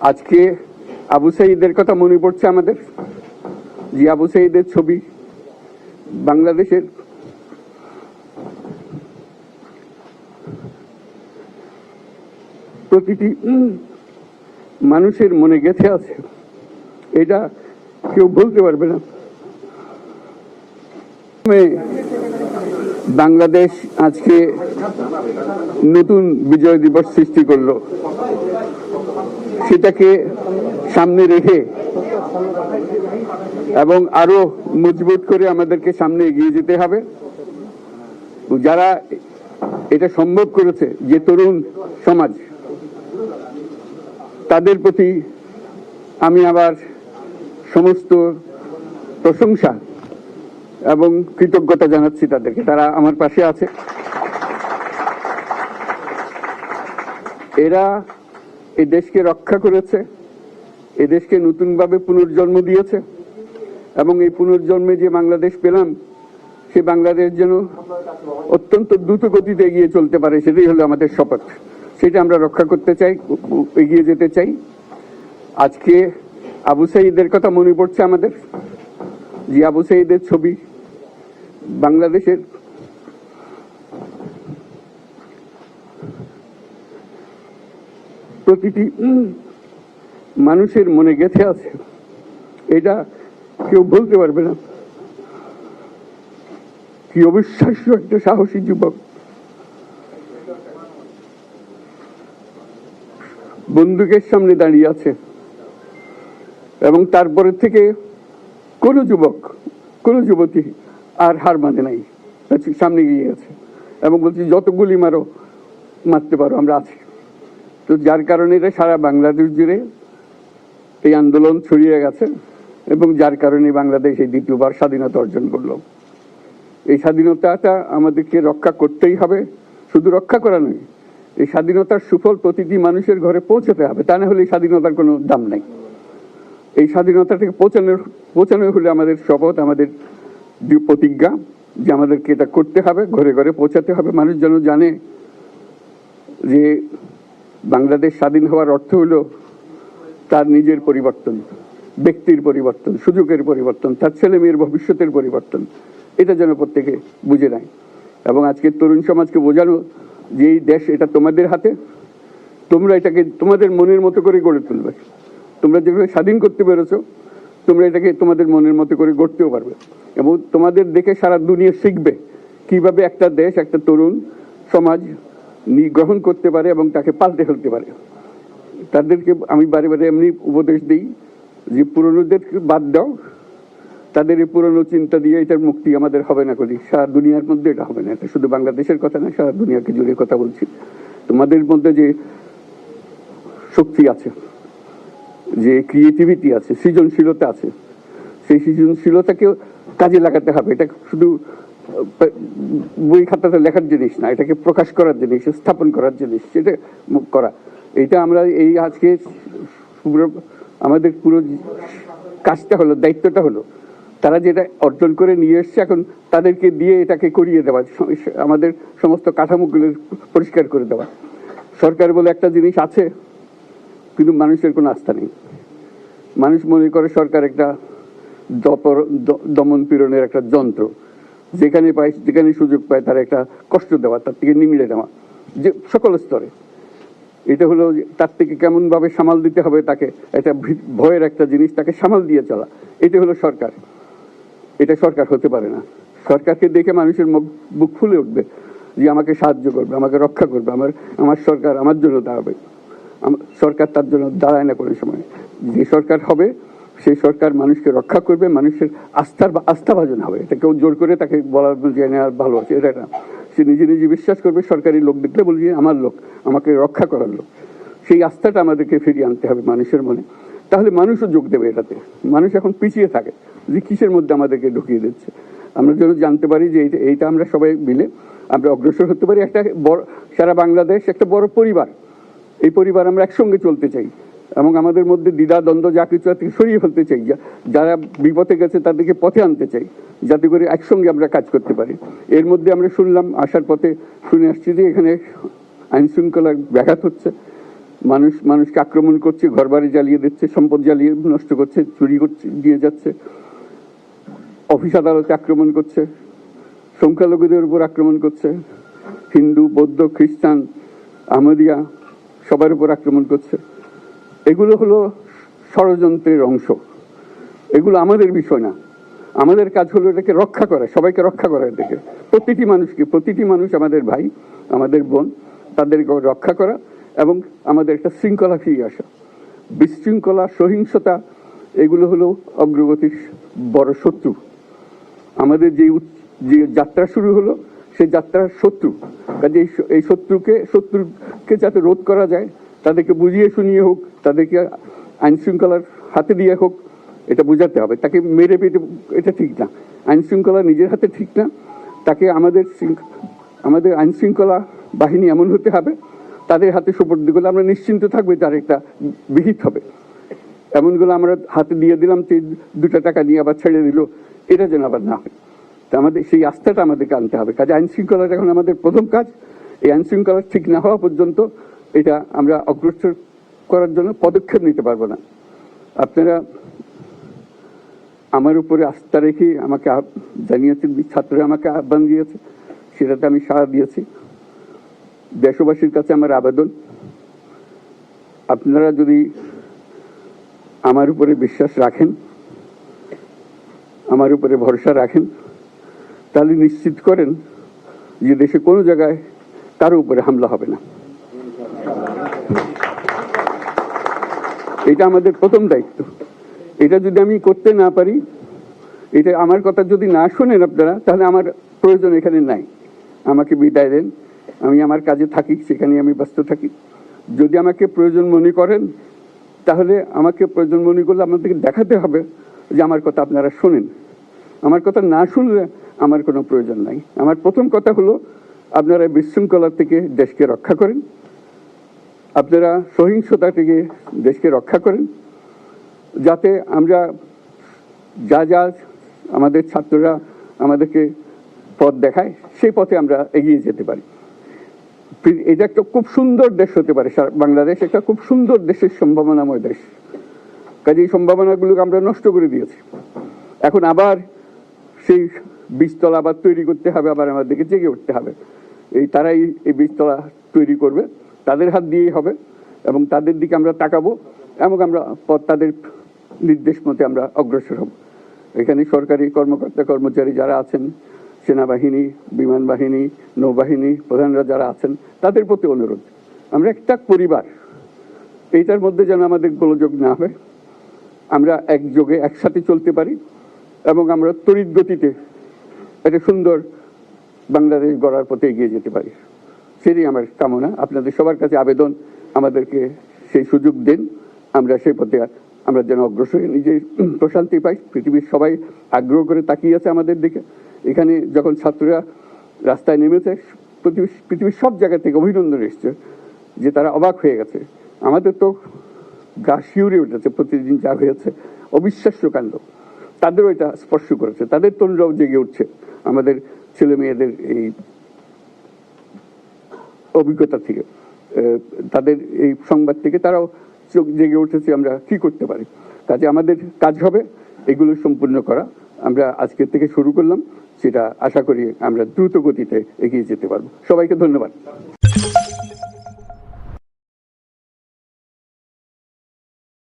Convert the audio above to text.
আজকে আবু সাঈদের কথা মনে পড়ছে আমাদের, যে আবু সাঈদের ছবি বাংলাদেশের প্রতিটি মানুষের মনে গেঁথে আছে, এটা কেউ বলতে পারবে না। বাংলাদেশ আজকে নতুন বিজয় দিবস সৃষ্টি করলো, সেটাকে সামনে রেখে এবং আরো মজবুত করে আমাদেরকে সামনে এগিয়ে যেতে হবে। যারা এটা সম্ভব করেছে, যে তরুণ সমাজ, তাদের প্রতি আমি আবার সমস্ত প্রশংসা এবং কৃতজ্ঞতা জানাচ্ছি তাদেরকে। তারা আমার পাশে আছে। এরা এই দেশকে রক্ষা করেছে, এই দেশকে নতুনভাবে পুনর্জন্ম দিয়েছে, এবং এই পুনর্জন্মে যে বাংলাদেশ পেলাম, সে বাংলাদেশ যেন অত্যন্ত দ্রুত গতিতে এগিয়ে চলতে পারে, সেটাই হলো আমাদের শপথ। সেটা আমরা রক্ষা করতে চাই, এগিয়ে যেতে চাই। আজকে আবু সাঈদের কথা মনে পড়ছে আমাদের, যে আবু সাঈদের ছবি বাংলাদেশের প্রতিটি মানুষের মনে গেঁথে আছে, এটা কেউ বলতে পারবে না। কি অবিশ্বাস্য একটা সাহসী যুবক, বন্দুকের সামনে দাঁড়িয়ে আছে, এবং তারপরে থেকে কোন যুবক, কোন যুবতী আর হার মানে নাই, সামনে গিয়ে আছে এবং বলছি যত গুলি মারো, মারতে পারো, আমরা আছি। তো যার কারণে এটা সারা বাংলাদেশ জুড়ে এই আন্দোলন ছড়িয়ে গেছে, এবং যার কারণে বাংলাদেশ এই দ্বিতীয়বার স্বাধীনতা অর্জন করলো। এই স্বাধীনতাটা আমাদেরকে রক্ষা করতেই হবে। শুধু রক্ষা করা নয়, এই স্বাধীনতার সুফল প্রতিটি মানুষের ঘরে পৌঁছাতে হবে, তা না হলে এই স্বাধীনতার কোনো দাম নাই। এই স্বাধীনতাটাকে পৌঁছানো হলে আমাদের শপথ, আমাদের প্রতিজ্ঞা, যে আমাদেরকে এটা করতে হবে, ঘরে ঘরে পৌঁছাতে হবে। মানুষ যেন জানে যে বাংলাদেশ স্বাধীন হওয়ার অর্থ হলো তার নিজের পরিবর্তন, ব্যক্তির পরিবর্তন, সুযোগের পরিবর্তন, তার ছেলে মেয়ের ভবিষ্যতের পরিবর্তন। এটা যেন প্রত্যেকে বুঝে নেয়। এবং আজকে তরুণ সমাজকে বোঝানো যে এই দেশ, এটা তোমাদের হাতে, তোমরা এটাকে তোমাদের মনের মতো করে গড়ে তুলবে। তোমরা যেভাবে স্বাধীন করতে পেরেছো, তোমরা এটাকে তোমাদের মনের মতো করে গড়তেও পারবে, এবং তোমাদের দেখে সারা দুনিয়া শিখবে কিভাবে একটা দেশ, একটা তরুণ সমাজ গ্রহণ করতে পারে এবং তাকে পাল্টে ফেলতে পারে। তাদেরকে আমি বারে বারে এমনি উপদেশ দিই যে পুরনোদের বাদ দাও, তাদের এই পুরনো চিন্তা দিয়ে এটার মুক্তি আমাদের হবে না। করি সারা দুনিয়ার মধ্যে এটা হবে না। এটা শুধু বাংলাদেশের কথা না, সারা দুনিয়াকে জুড়ে কথা বলছি। তোমাদের মধ্যে যে শক্তি আছে, যে ক্রিয়েটিভিটি আছে, সৃজনশীলতা আছে, সেই সৃজনশীলতাকেও কাজে লাগাতে হবে। এটা শুধু বই খাতাতে লেখার জিনিস না, এটাকে প্রকাশ করার জিনিস, স্থাপন করার জিনিস, সেটা করা। এইটা আমরা এই আজকে আমাদের পুরো কাজটা হলো, দায়িত্বটা হলো, তারা যেটা অর্জন করে নিয়ে এসছে, এখন তাদেরকে দিয়ে এটাকে করিয়ে দেওয়া, আমাদের সমস্ত কাঠামোগুলো পরিষ্কার করে দেওয়া। সরকার বলে একটা জিনিস আছে, কিন্তু মানুষের কোনো আস্থা নেই। মানুষ মনে করে সরকার একটা দমন পীড়নের একটা যন্ত্র, যেখানে পায়, যেখানে সুযোগ পায় তার একটা কষ্ট দেওয়া, তার থেকে নিমিড়ে দেওয়া, যে সকল স্তরে। এটা হলো তার থেকে কেমন ভাবে সামাল দিতে হবে তাকে, এটা ভয়ের একটা জিনিস, তাকে সামাল দিয়ে চলা, এটা হলো সরকার। এটা সরকার হতে পারে না। সরকারকে দেখে মানুষের বুক ফুলে উঠবে, যে আমাকে সাহায্য করবে, আমাকে রক্ষা করবে, আমার সরকার আমার জন্য দাঁড়াবে। সরকার তার জন্য দাঁড়ায় না কোনো সময়। যে সরকার হবে, সেই সরকার মানুষকে রক্ষা করবে, মানুষের আস্থাভাজন হবে। এটা কেউ জোর করে তাকে বলার জেনে আর ভালো আছে, এটা না। সে নিজে নিজে বিশ্বাস করবে, সরকারি লোক দেখলে বলবে আমার লোক, আমাকে রক্ষা করার লোক। সেই আস্থাটা আমাদেরকে ফিরিয়ে আনতে হবে মানুষের মনে, তাহলে মানুষও যোগ দেবে এটাতে। মানুষ এখন পিছিয়ে থাকে, যে কিসের মধ্যে আমাদেরকে ঢুকিয়ে দিচ্ছে। আমরা যেন জানতে পারি যে এইটা আমরা সবাই মিলে আমরা অগ্রসর হতে পারি। একটা বড়, সারা বাংলাদেশ একটা বড় পরিবার, এই পরিবার আমরা একসঙ্গে চলতে চাই, এবং আমাদের মধ্যে দ্বিধা দ্বন্দ্ব যা কিছু থেকে সরিয়ে ফেলতে চাই। যারা বিপথে গেছে তাদেরকে পথে আনতে চাই, যাতে করে একসঙ্গে আমরা কাজ করতে পারি। এর মধ্যে আমরা শুনলাম, আসার পথে শুনে আসছি যে এখানে আইন শৃঙ্খলার ব্যাঘাত হচ্ছে, মানুষকে আক্রমণ করছে, ঘরবাড়ি জ্বালিয়ে দিচ্ছে, সম্পদ জ্বালিয়ে নষ্ট করছে, চুরি করছে, দিয়ে যাচ্ছে, অফিস আদালতে আক্রমণ করছে, সংখ্যালঘুদের উপর আক্রমণ করছে, হিন্দু, বৌদ্ধ, খ্রিস্টান, আহমদিয়া সবার উপর আক্রমণ করছে। এগুলো হলো ষড়যন্ত্রের অংশ। এগুলো আমাদের বিষয় না। আমাদের কাজ হলো এটাকে রক্ষা করা, সবাইকে রক্ষা করা, এটাকে প্রতিটি মানুষ আমাদের ভাই, আমাদের বোন, তাদেরকে রক্ষা করা এবং আমাদের একটা শৃঙ্খলা ফিরিয়ে আসা। বিশৃঙ্খলা, সহিংসতা এগুলো হলো অগ্রগতির বড় শত্রু। আমাদের যে যাত্রা শুরু হলো সেই যাত্রার শত্রু। কাজে এই শত্রুকে যাতে রোধ করা যায়, তাদেরকে বুঝিয়ে শুনিয়ে হোক, তাদেরকে আইন শৃঙ্খলার হাতে দিয়ে হোক, এটা বোঝাতে হবে। তাকে মেরে পেটে এটা ঠিক না, আইন শৃঙ্খলা নিজের হাতে ঠিক না। তাকে আমাদের আইন শৃঙ্খলা বাহিনী এমন হতে হবে, তাদের হাতে সুপর্দ করলে আমরা নিশ্চিন্ত থাকবো, তার একটা বিহিত হবে। এমনগুলো আমরা হাতে দিয়ে দিলাম, 2 টাকা নিয়ে আবার ছেড়ে দিল, এটা যেন আবার না হয়। তা আমাদের সেই আস্থাটা আমাদেরকে আনতে হবে। কাজে আইন শৃঙ্খলাটা এখন আমাদের প্রথম কাজ। এই আইন শৃঙ্খলা ঠিক না হওয়া পর্যন্ত এটা আমরা অগ্রসর করার জন্য পদক্ষেপ নিতে পারবো না। আপনারা আমার উপরে আস্থা রেখে আমাকে জানিয়েছেন, ছাত্ররা আমাকে আহ্বান দিয়েছে, সেটাতে আমি সাড়া দিয়েছি। দেশবাসীর কাছে আমার আবেদন, আপনারা যদি আমার উপরে বিশ্বাস রাখেন, আমার উপরে ভরসা রাখেন, তাহলে নিশ্চিত করেন যে দেশে কোনো জায়গায় কারো উপরে হামলা হবে না। এটা আমাদের প্রথম দায়িত্ব। এটা যদি আমি করতে না পারি, এটা আমার কথা যদি না শোনেন আপনারা, তাহলে আমার প্রয়োজন এখানে নাই। আমাকে বিদায় দেন, আমি আমার কাজে থাকি, সেখানে আমি ব্যস্ত থাকি। যদি আমাকে প্রয়োজন মনে করেন, তাহলে আমাকে প্রয়োজন মনে করলে আপনাদেরকে দেখাতে হবে যে আমার কথা আপনারা শোনেন। আমার কথা না শুনলে আমার কোনো প্রয়োজন নাই। আমার প্রথম কথা হলো, আপনারা বিশৃঙ্খলা থেকে দেশকে রক্ষা করেন, আপনারা সহিংসতা থেকে দেশকে রক্ষা করেন, যাতে আমরা যা আমাদের ছাত্ররা আমাদেরকে পথ দেখায়, সেই পথে আমরা এগিয়ে যেতে পারি। এটা একটা খুব সুন্দর দেশ হতে পারে, বাংলাদেশ একটা খুব সুন্দর দেশের সম্ভাবনাময় দেশ। কাজে এই সম্ভাবনাগুলোকে আমরা নষ্ট করে দিয়েছি। এখন আবার সেই বীজতলা আবার তৈরি করতে হবে, আবার আমাদেরকে জেগে উঠতে হবে। তারাই এই বীজতলা তৈরি করবে, তাদের হাত দিয়েই হবে, এবং তাদের দিকে আমরা তাকাবো এবং আমরা তাদের নির্দেশ মতে আমরা অগ্রসর হব। এখানে সরকারি কর্মকর্তা কর্মচারী যারা আছেন, সেনাবাহিনী, বিমান বাহিনী, নৌবাহিনী প্রধানরা যারা আছেন, তাদের প্রতি অনুরোধ, আমরা একটা পরিবার, এইটার মধ্যে যেন আমাদের গোলযোগ না হয়, আমরা একযোগে একসাথে চলতে পারি এবং আমরা তড়িৎ গতিতে একটা সুন্দর বাংলাদেশ গড়ার পথে এগিয়ে যেতে পারি। সেটাই আমার কামনা। আপনাদের সবার কাছে আবেদন, আমাদেরকে সেই সুযোগ দেন, আমরা সেই পথে আমরা যেন অগ্রসর নিজে প্রশান্তি পাই। পৃথিবীর সবাই আগ্রহ করে তাকিয়ে আছে আমাদের দিকে। এখানে যখন ছাত্ররা রাস্তায় নেমেছে, পৃথিবীর সব জায়গা থেকে অভিনন্দন এসছে, যে তারা অবাক হয়ে গেছে। আমাদের তো গা শিউরে উঠেছে, প্রতিদিন যা হয়েছে অবিশ্বাস্য কাণ্ড। তাদেরও এটা স্পর্শ করেছে, তাদের তরুণরাও জেগে উঠছে আমাদের ছেলে মেয়েদের এই অভিজ্ঞতা থেকে, তাদের এই সংবাদ থেকে তারাও চোখ জেগে উঠেছে আমরা কি করতে পারি। কাজে আমাদের কাজ হবে এগুলো সম্পূর্ণ করা। আমরা আজকের থেকে শুরু করলাম, সেটা আশা করি আমরা দ্রুত গতিতে এগিয়ে যেতে পারবো। সবাইকে ধন্যবাদ।